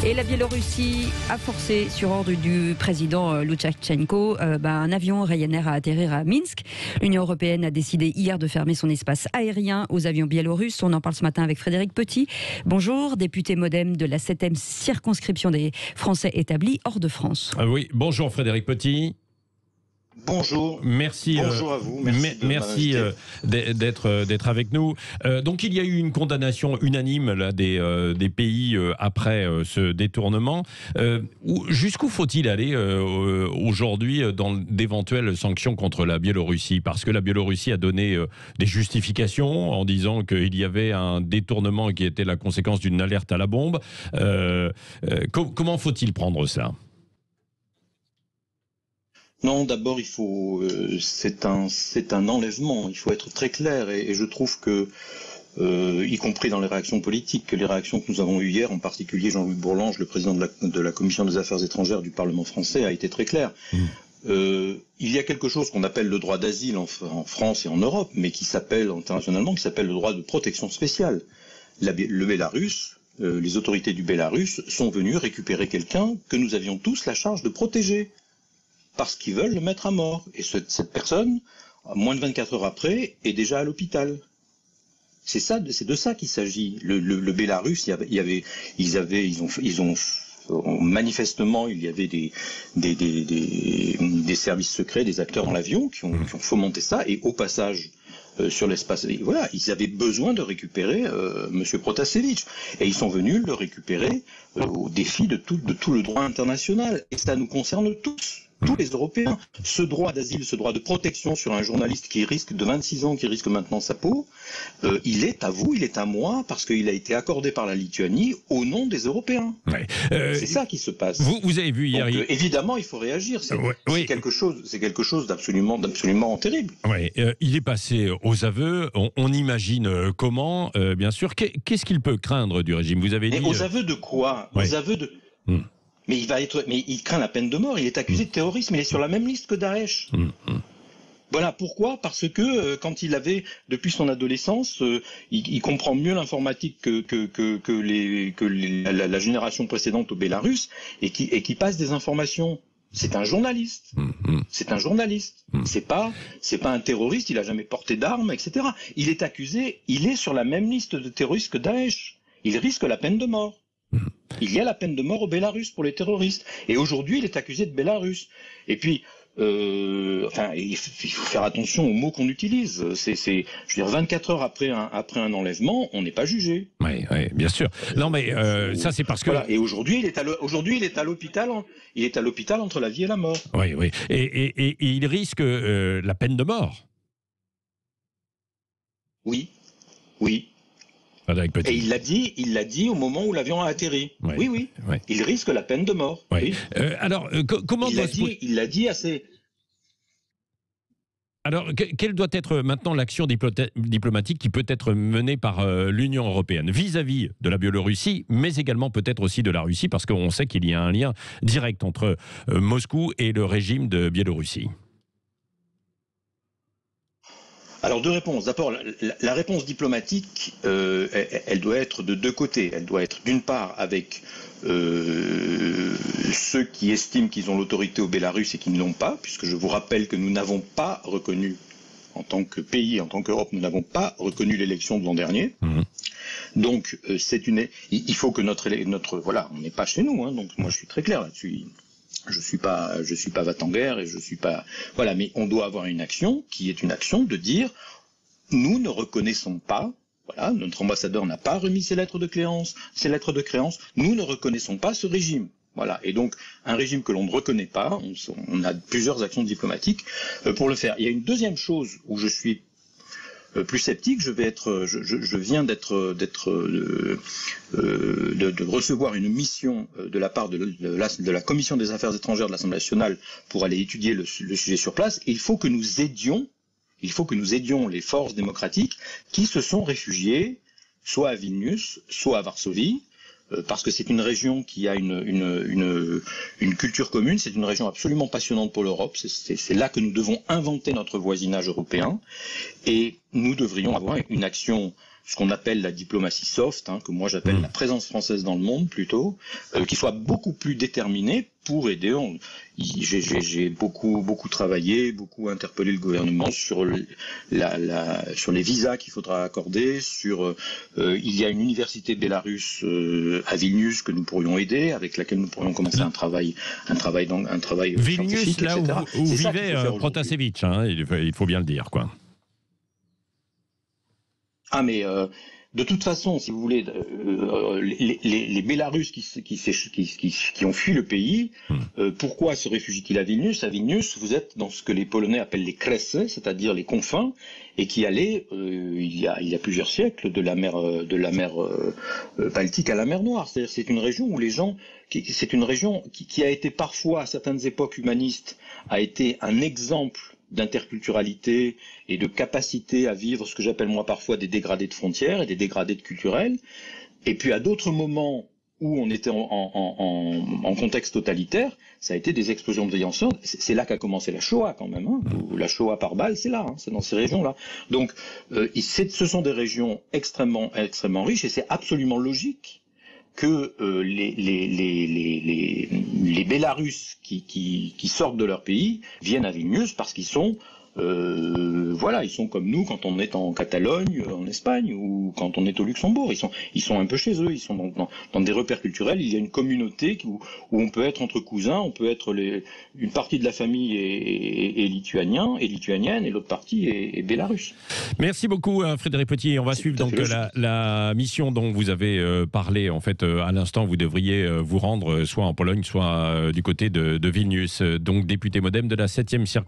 Et la Biélorussie a forcé, sur ordre du président Loukachenko, un avion Ryanair à atterrir à Minsk. L'Union européenne a décidé hier de fermer son espace aérien aux avions biélorusses. On en parle ce matin avec Frédéric Petit. Bonjour, député MoDem de la 7e circonscription des Français établis hors de France. Oui, bonjour Frédéric Petit. Bonjour. Merci. Bonjour à vous. Merci d'être avec nous. Donc il y a eu une condamnation unanime là, des pays après ce détournement. Jusqu'où faut-il aller aujourd'hui dans d'éventuelles sanctions contre la Biélorussie? Parce que la Biélorussie a donné des justifications en disant qu'il y avait un détournement qui était la conséquence d'une alerte à la bombe. Comment faut-il prendre ça? Non, d'abord, c'est un enlèvement. Il faut être très clair, et je trouve que, y compris dans les réactions politiques, que les réactions que nous avons eues hier, en particulier Jean-Louis Bourlange, le président de la Commission des Affaires étrangères du Parlement français, a été très clair. Il y a quelque chose qu'on appelle le droit d'asile en France et en Europe, mais qui s'appelle internationalement, qui s'appelle le droit de protection spéciale. Le Bélarus, les autorités du Bélarus sont venues récupérer quelqu'un que nous avions tous la charge de protéger, parce qu'ils veulent le mettre à mort. Et cette personne, moins de 24 heures après, est déjà à l'hôpital. C'est de ça qu'il s'agit. Le Bélarus, manifestement, il y avait des services secrets, des acteurs dans l'avion qui ont fomenté ça, et au passage, sur l'espace, voilà, ils avaient besoin de récupérer Monsieur Protasevich, et ils sont venus le récupérer au défi de tout le droit international, et ça nous concerne tous les Européens. Ce droit d'asile, ce droit de protection sur un journaliste qui risque de 26 ans, qui risque maintenant sa peau, il est à vous, il est à moi, parce qu'il a été accordé par la Lituanie au nom des Européens. Ouais. C'est ça qui se passe. Vous avez vu hier... Donc, évidemment, il faut réagir. C'est quelque chose d'absolument terrible. Ouais. Il est passé aux aveux. On imagine comment, bien sûr. Qu'est-ce qu'il peut craindre du régime? Vous avez dit... aux aveux de quoi? Aux aveux de... Mais il craint la peine de mort. Il est accusé de terrorisme. Il est sur la même liste que Daesh. Voilà pourquoi, parce que quand il avait, depuis son adolescence, il comprend mieux l'informatique que la génération précédente au Bélarus, et qui passe des informations. C'est un journaliste. C'est un journaliste. C'est pas un terroriste. Il a jamais porté d'armes, etc. Il est accusé. Il est sur la même liste de terroristes que Daesh. Il risque la peine de mort. Il y a la peine de mort au Bélarus pour les terroristes. Et aujourd'hui, il est accusé de Bélarus. Et puis, il faut faire attention aux mots qu'on utilise. Je veux dire, 24 heures après un enlèvement, on n'est pas jugé. Oui, bien sûr. Non, mais ça, c'est parce que... Voilà. Et aujourd'hui, il est à l'hôpital. Il est à l'hôpital entre la vie et la mort. Oui. Et il risque la peine de mort. Oui. Et il l'a dit au moment où l'avion a atterri. Oui. Il risque la peine de mort. Oui. Alors, comment il l'a dit assez... Alors, quelle doit être maintenant l'action diplomatique qui peut être menée par l'Union européenne vis-à-vis de la Biélorussie, mais également peut-être aussi de la Russie, parce qu'on sait qu'il y a un lien direct entre Moscou et le régime de Biélorussie? Alors, deux réponses. D'abord, la réponse diplomatique, elle doit être de deux côtés. Elle doit être d'une part avec ceux qui estiment qu'ils ont l'autorité au Bélarus et qui ne l'ont pas, puisque je vous rappelle que nous n'avons pas reconnu, en tant que pays, en tant qu'Europe, nous n'avons pas reconnu l'élection de l'an dernier. Donc, il faut que notre voilà, on n'est pas chez nous, hein, donc moi je suis très clair là-dessus. Je suis pas va-t-en-guerre, et je suis pas, voilà, mais on doit avoir une action qui est une action de dire, nous ne reconnaissons pas, voilà, notre ambassadeur n'a pas remis ses lettres de créance, nous ne reconnaissons pas ce régime. Voilà. Et donc, un régime que l'on ne reconnaît pas, on a plusieurs actions diplomatiques pour le faire. Il y a une deuxième chose où je suis plus sceptique. Je viens de recevoir une mission de la part de la Commission des Affaires étrangères de l'Assemblée nationale pour aller étudier le sujet sur place. Et il faut que nous aidions les forces démocratiques qui se sont réfugiées soit à Vilnius, soit à Varsovie, parce que c'est une région qui a une culture commune, c'est une région absolument passionnante pour l'Europe, c'est là que nous devons inventer notre voisinage européen, et nous devrions avoir une action ce qu'on appelle la diplomatie soft, que moi j'appelle la présence française dans le monde plutôt, qui soit beaucoup plus déterminée pour aider. J'ai beaucoup travaillé, beaucoup interpellé le gouvernement sur sur les visas qu'il faudra accorder, il y a une université bélarusse à Vilnius que nous pourrions aider, avec laquelle nous pourrions commencer un travail Vilnius, scientifique, là etc. où vivait Protasevich, il faut bien le dire, quoi. Ah mais de toute façon, si vous voulez, les Bélarusses qui ont fui le pays, pourquoi se réfugient-ils à Vilnius? À Vilnius, vous êtes dans ce que les Polonais appellent les kresy, c'est-à-dire les confins, et qui allaient, il y a plusieurs siècles, de la mer Baltique à la mer Noire. C'est-à-dire c'est une région où c'est une région qui a été parfois, à certaines époques humanistes, a été un exemple d'interculturalité et de capacité à vivre ce que j'appelle moi parfois des dégradés de frontières et des dégradés de culturels. Et puis à d'autres moments où on était en contexte totalitaire, ça a été des explosions de violence. C'est là qu'a commencé la Shoah quand même. La Shoah par balle, c'est là, c'est dans ces régions-là. Donc ce sont des régions extrêmement riches et c'est absolument logique que les Bélarusses qui sortent de leur pays viennent à Vilnius parce qu'ils sont ils sont comme nous quand on est en Catalogne, en Espagne, ou quand on est au Luxembourg. Ils sont un peu chez eux, ils sont dans des repères culturels. Il y a une communauté où on peut être entre cousins, on peut être une partie de la famille est lituanienne et l'autre partie est bélarusse. Merci beaucoup Frédéric Petit. On va suivre donc la mission dont vous avez parlé en fait à l'instant. Vous devriez vous rendre soit en Pologne, soit du côté de Vilnius. Donc député MoDem de la 7e circonscription.